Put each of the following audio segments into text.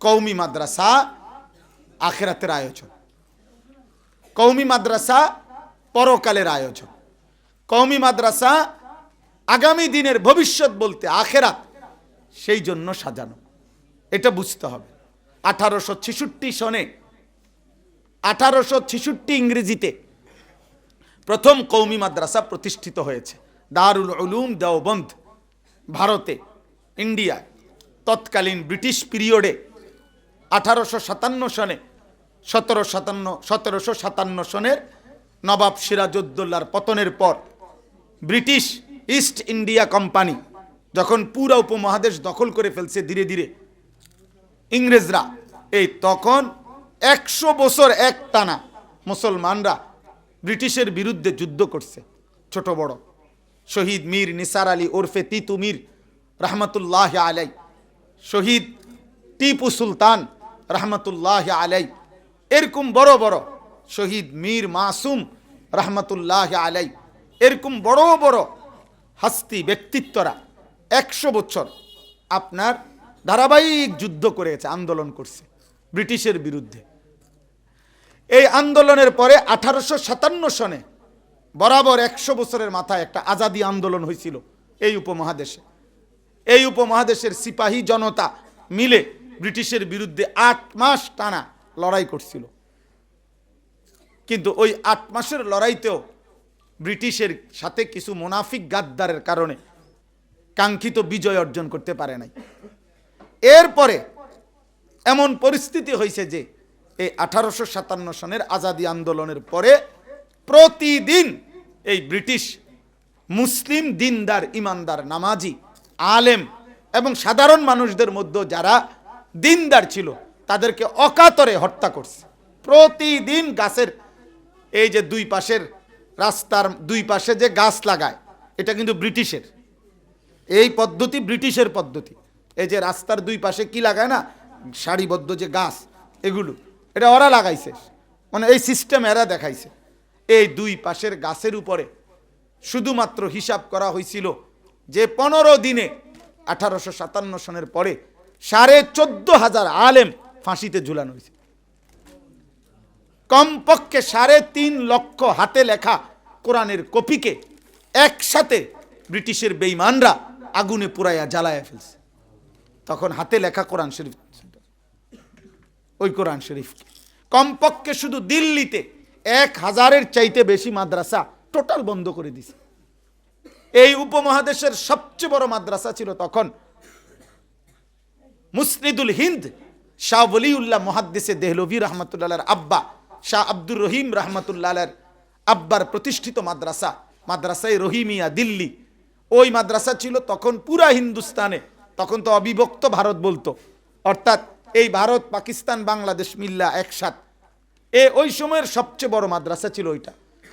কওমি মাদ্রাসা আখিরাতের আয়োজন, কওমি মাদ্রাসা পরকালের আয়োজন, কওমি মাদ্রাসা আগামী দিনের ভবিষ্যৎ বলতে আখিরাত, সেই জন্য সাজানো। এটা বুঝতে হবে। 1866 সনে, 1866 ইংরেজিতে প্রথম কওমি মাদ্রাসা প্রতিষ্ঠিত হয়েছে, দারুল উলুম দেওবন্দ, ভারতে, ইন্ডিয়ায়। তৎকালীন ব্রিটিশ পিরিয়ডে 1857 সনে, 1757 সনের নবাব সিরাজউদ্দৌলার পতনের পর ব্রিটিশ ইস্ট ইন্ডিয়া কোম্পানি যখন পুরো উপমহাদেশ দখল করে ফেলছে ধীরে ধীরে ইংরেজরা, এই তখন 100 বছর একটানা মুসলমানরা ব্রিটিশের বিরুদ্ধে যুদ্ধ করছে, ছোট বড়। শহীদ মীর নিসার আলী ওরফে তিতু মীর রহমতুল্লাহ আলাই, শহীদ টিপু সুলতান রহমতুল্লাহ আলাই, এরকম বড় বড় শহীদ মীর মাসুম রহমতুল্লাহ আলাই, এরকম বড় বড় হাস্তি ব্যক্তিত্বরা 100 বছর আপনার ধারাবাহিক যুদ্ধ করেছে, আন্দোলন করছে ব্রিটিশের বিরুদ্ধে। এই আন্দোলনের পরে 1857 সনে বরাবর 100 বছরের মাথায় একটা আজাদি আন্দোলন হয়েছিল এই উপমহাদেশে। এই উপমহাদেশের সিপাহী জনতা মিলে ব্রিটিশের বিরুদ্ধে 8 মাস টানা লড়াই করছিল, কিন্তু ওই 8 মাসের লড়াইতেও ব্রিটিশের সাথে কিছু মুনাফিক গাদ্দারের কারণে কাঙ্ক্ষিত বিজয় অর্জন করতে পারে নাই। এরপরে এমন পরিস্থিতি হয়েছে যে এই 1857 সনের আজাদি আন্দোলনের পরে প্রতিদিন এই ব্রিটিশ মুসলিম দিনদার, ইমানদার, নামাজি, আলেম এবং সাধারণ মানুষদের মধ্যে যারা দিনদার ছিল তাদেরকে অকাতরে হত্যা করছে। প্রতিদিন গাছের এই যে দুই পাশের রাস্তার দুই পাশে যে গাছ লাগায়, এটা কিন্তু ব্রিটিশের, এই পদ্ধতি ব্রিটিশের পদ্ধতি। এই যে রাস্তার দুই পাশে কি লাগায় না, সারিবদ্ধ যে গাছ, এগুলো এটা ওরা লাগাইছে, মানে এই সিস্টেম এরা দেখাইছে। এই দুই পাশের গাছের উপরে শুধুমাত্র হিসাব করা হয়েছিল যে 15 দিনে 1857 সনের পরে 14,500 আলেম ফাঁসিতে ঝুলানো হয়েছে। কমপক্ষে 3.5 লক্ষ হাতে লেখা কোরআনের কপিকে একসাথে ব্রিটিশের বেঈমানরা আগুনে পুরাইয়া জ্বালায়া ফেলছে। তখন হাতে লেখা কোরআন শরীফ, ওই কোরআন শরীফ কমপক্ষে শুধু দিল্লিতে 1000-এর চাইতে বেশি মাদ্রাসা টোটাল বন্ধ করে দিছে। এই উপমহাদেশের সবচেয়ে বড় মাদ্রাসা ছিল তখন মুসনিদুল হিন্দ শাহ ওলিউল্লাহ মুহাদ্দিসে দেহলভী রহমতুল্লাহর আব্বা শাহ আব্দুর রহিম রহমতুল্লাহর আব্বার প্রতিষ্ঠিত মাদ্রাসা, মাদ্রাসায়ে রহিমিয়া দিল্লি। ওই মাদ্রাসা ছিল তখন পুরা হিন্দুস্তানে, তখন তো অবিভক্ত ভারত বলতো, অর্থাৎ এই ভারত, পাকিস্তান, বাংলাদেশ মিল্লা একসাথ। ওই সময়ের সবচেয়ে বড় মাদ্রাসা ছিল ওইটা।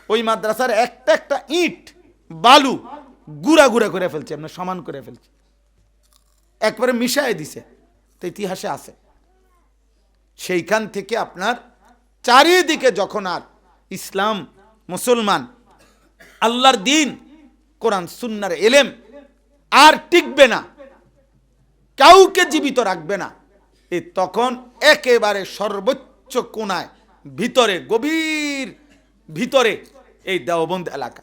ওই মাদ্রাসার একটা একটা ইট বালু গুড়া গুড়া করে ফেলছে, আমরা সমান করে ফেলছি, একবারে মিশায় দিছে, তো ইতিহাসে আছে। সেইখান থেকে আপনার চারিদিকে যখন আর ইসলাম, মুসলমান, আল্লাহর দিন, কোরআন সুন্নাহর এলেম আর টিকবে না, কাউকে জীবিত রাখবে না, তখন একেবারে সর্বোচ্চ কোণায় ভিতরে, গভীর ভিতরে এই দেওবন্দ এলাকা।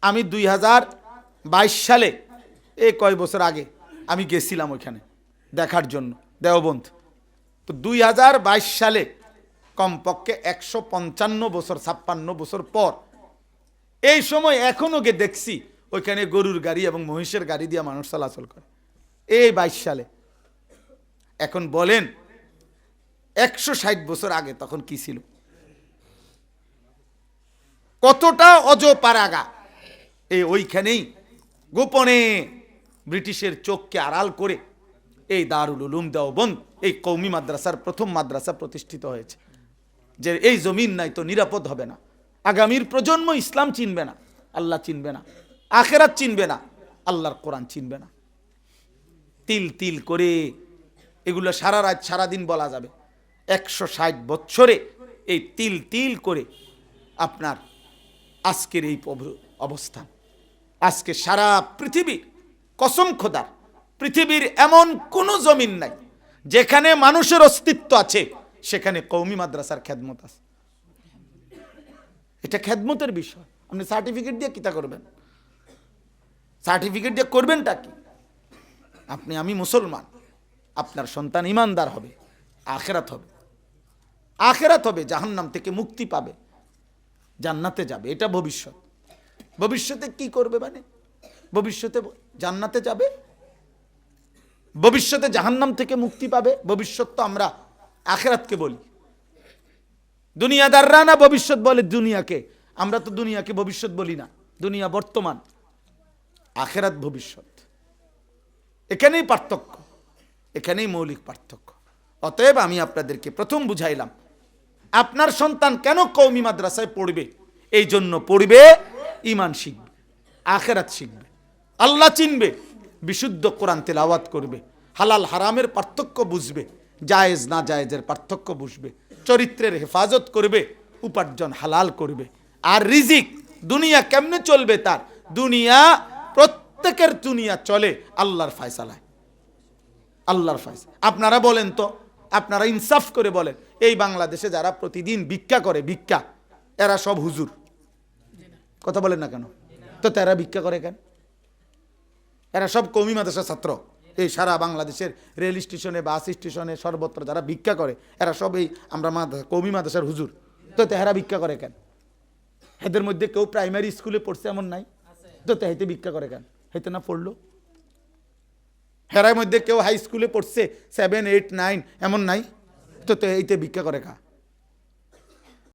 আমি 2022 সালে, কয় বছর আগে আমি গেছিলাম ওইখানে দেখার জন্য দেওবন্দ। তো 2022 সালে কমপক্ষে 155 বছর, 56 বছর পর এই সময় এখনো গিয়ে দেখছি ওইখানে গরুর গাড়ি এবং মহিষের গাড়ি দিয়ে মানুষ চলাচল করে। 22 সালে। এখন বলেন 160 বছর আগে তখন কি ছিল, কতটা অজপাড়াগা। ওইখানেই গোপনে ব্রিটিশের চোখকে আড়াল করে এই দারুল উলুম দেওবন্দ, এই কওমি মাদ্রাসার প্রথম মাদ্রাসা প্রতিষ্ঠিত হয়েছে। যে এই জমিন নাই তো নিরাপদ হবে না, আগামীর প্রজন্ম ইসলাম চিনবে না, আল্লাহ চিনবে না, আখেরাত চিনবে না, আল্লাহর কোরআন চিনবে না। তিল তিল করে এগুলো সারা রাত সারাদিন বলা যাবে। 160 বছরে এই তিল তিল করে আপনার আজকের এই অবস্থান। আজকে সারা পৃথিবীর, কসম খোদার, পৃথিবীর এমন কোন জমিন নাই যেখানে মানুষের অস্তিত্ব আছে সেখানে কওমি মাদ্রাসার খেদমত আছে। এটা খেদমতের বিষয়। আপনি সার্টিফিকেট দিয়ে কিতা করবেন? সার্টিফিকেট দিয়ে করবেনটা কি? আপনি আমি মুসলমান, আপনার সন্তান ইমানদার হবে, আখেরাত হবে, আখেরাত হবে, জাহান্নাম থেকে মুক্তি পাবে, জান্নাতে যাবে। এটা ভবিষ্যৎ। ভবিষ্যতে কি করবে? মানে ভবিষ্যতে জান্নাতে যাবে, ভবিষ্যতে জাহান্নাম থেকে মুক্তি পাবে। ভবিষ্যৎ তো আমরা আখেরাতকে বলি, দুনিয়াদাররা না ভবিষ্যৎ বলে দুনিয়াকে। আমরা তো দুনিয়াকে ভবিষ্যৎ বলি না। দুনিয়া বর্তমান, আখেরাত ভবিষ্যৎ। এখানেই পার্থক্য, এখানেই মৌলিক পার্থক্য। অতএব আমি আপনাদেরকে প্রথম বুঝাইলাম, আপনার সন্তান কেন কওমি মাদ্রাসায় পড়বে? এই জন্য পড়বে, ঈমান শিখবে, আখেরাত শিখবে, আল্লাহ চিনবে, বিশুদ্ধ কোরআন তেলাওয়াত করবে, হালাল হারামের পার্থক্য বুঝবে, জায়েজ না জায়েজের পার্থক্য বুঝবে, চরিত্রের হেফাজত করবে, উপার্জন হালাল করবে। আর রিজিক দুনিয়া কেমনে চলবে তার, দুনিয়া প্রত্যেকের দুনিয়া চলে আল্লাহর ফয়সালায়, আল্লাহর ফয়সালা। আপনারা বলেন তো, আপনারা ইনসাফ করে বলেন, এই বাংলাদেশে যারা প্রতিদিন ভিক্ষা করে, ভিক্ষা, এরা সব হুজুর? কথা বলেন না কেন? তো তারা ভিক্ষা করে কেন? এরা সব কওমি মাদ্রাসার ছাত্র। এই সারা বাংলাদেশের রেল স্টেশনে, বাস স্টেশনে, সর্বত্র যারা ভিক্ষা করে এরা সব এই আমরা কওমি মাদ্রাসার হুজুর। তো তেহারা ভিক্ষা করে কেন? এদের মধ্যে কেউ প্রাইমারি স্কুলে পড়ছে এমন নাই? তো তেহাইতে ভিক্ষা করে কেন? হেতে না পড়লো? হেরার মধ্যে কেউ হাই স্কুলে পড়ছে 7, 8, 9 এমন নাই? তো এইতে ভিক্ষা করে কা?